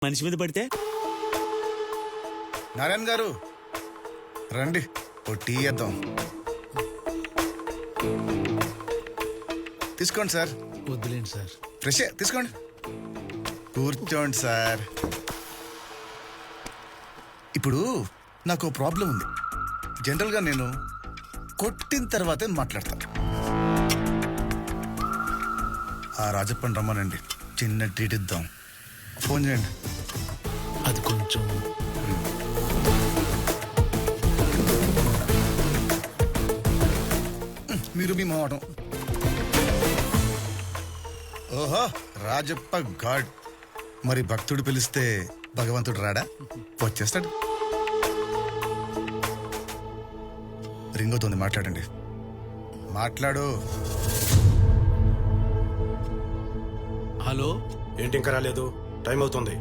మనిషి మీద పడితే. నారాయణ గారు రండి, ఓ టీ ఇద్దాం. తీసుకోండి సార్. వద్దులేండి సార్. ఫ్రెష్ తీసుకోండి. కూర్చోండి సార్. ఇప్పుడు నాకు ఓ ప్రాబ్లం ఉంది. జనరల్గా నేను కొట్టిన తర్వాతే మాట్లాడతాను. ఆ రాజప్పని రమ్మనండి, చిన్న ట్రీట్ ఇద్దాం. ఫోన్ చేయండి. అది కొంచెం మీరు మీ మావడం. ఓహో, రాజప్ప గాడ్. మరి భక్తుడు పిలిస్తే భగవంతుడు రాడా? వచ్చేస్తాడు. రింగ్ అవుతుంది, మాట్లాడండి. మాట్లాడు. హలో. ఏంటి ఇంకా రాలేదు? టైం అవుతుంది.